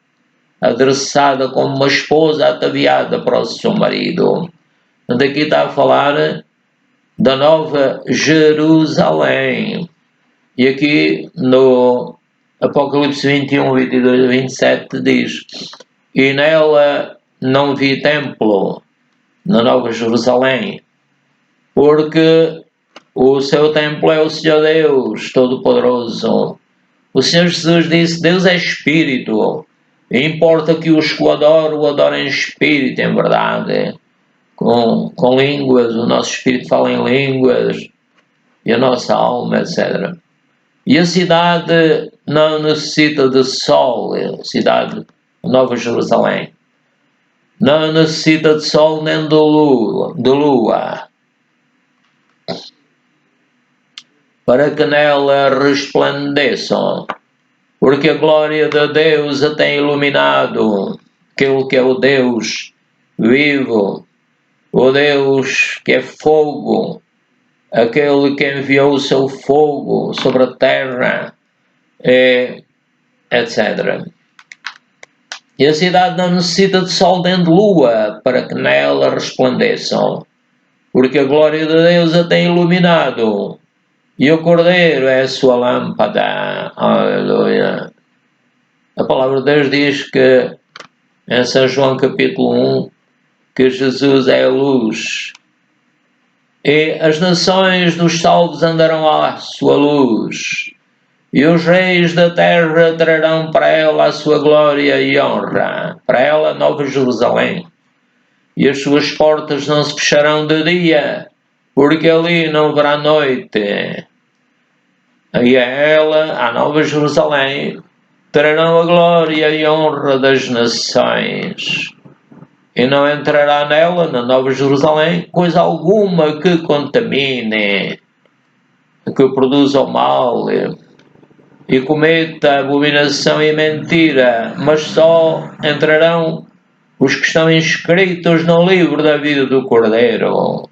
adereçada como uma esposa ataviada para o seu marido. Daqui está a falar da Nova Jerusalém. E aqui no Apocalipse 21, 22 a 27 diz: e nela não vi templo, na Nova Jerusalém, porque o seu templo é o Senhor Deus Todo-Poderoso. O Senhor Jesus disse: Deus é Espírito, e importa que os que o adorem em Espírito, em verdade, com línguas, o nosso Espírito fala em línguas, e a nossa alma, etc. E a cidade não necessita de sol, a cidade Nova Jerusalém, não necessita de sol nem de lua, para que nela resplandeçam, porque a glória de Deus a tem iluminado, aquele que é o Deus vivo, o Deus que é fogo, aquele que enviou o seu fogo sobre a terra, etc. E a cidade não necessita de sol nem de lua para que nela resplandeçam, porque a glória de Deus a tem iluminado, e o Cordeiro é a sua lâmpada. Aleluia. A palavra de Deus diz que, em São João capítulo 1, que Jesus é a luz. E as nações dos salvos andarão à sua luz. E os reis da terra trarão para ela a sua glória e honra. Para ela, Nova Jerusalém. E as suas portas não se fecharão de dia, porque ali não haverá noite. E a ela, a Nova Jerusalém, trarão a glória e a honra das nações. E não entrará nela, na Nova Jerusalém, coisa alguma que contamine, que produza o mal e cometa abominação e mentira, mas só entrarão os que estão inscritos no livro da vida do Cordeiro.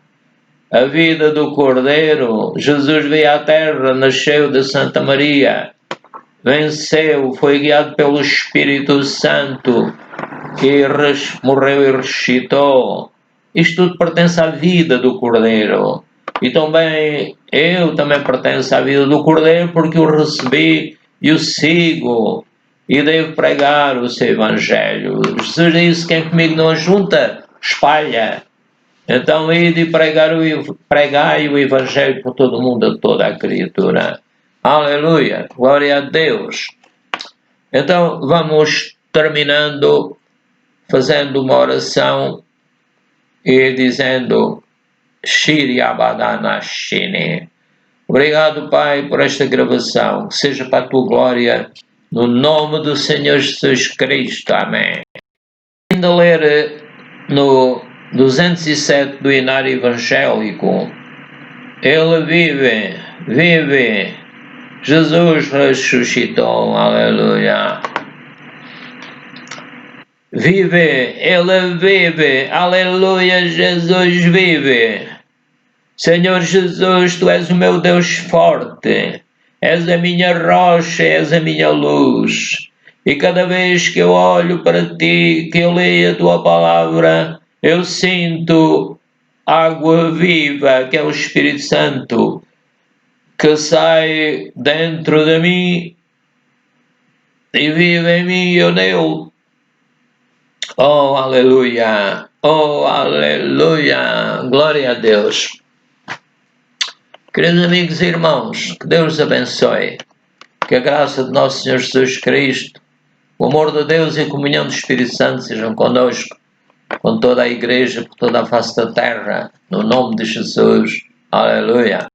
A vida do Cordeiro, Jesus veio à terra, nasceu de Santa Maria, venceu, foi guiado pelo Espírito Santo e morreu e ressuscitou. Isto tudo pertence à vida do Cordeiro. E também eu também pertenço à vida do Cordeiro porque o recebi e o sigo e devo pregar o seu Evangelho. Jesus disse: quem comigo não ajunta, espalha. Então ide e pregai o Evangelho por todo o mundo, a toda a criatura. Aleluia, glória a Deus. Então vamos terminando fazendo uma oração e dizendo Shiri Abadana Shini. Obrigado, Pai, por esta gravação. Que seja para a tua glória, no nome do Senhor Jesus Cristo. Amém. Ainda ler no 207 do Inário Evangélico. Ele vive. Jesus ressuscitou. Aleluia. Vive, Ele vive, aleluia, Jesus vive. Senhor Jesus, Tu és o meu Deus forte, és a minha rocha, és a minha luz. E cada vez que eu olho para Ti, que eu leio a Tua palavra, eu sinto água viva, que é o Espírito Santo, que sai dentro de mim e vive em mim e eu nele. Oh, aleluia! Oh, aleluia! Glória a Deus! Queridos amigos e irmãos, que Deus os abençoe. Que a graça de nosso Senhor Jesus Cristo, o amor de Deus e a comunhão do Espírito Santo sejam connosco, com toda a Igreja, por toda a face da terra, no nome de Jesus. Aleluia!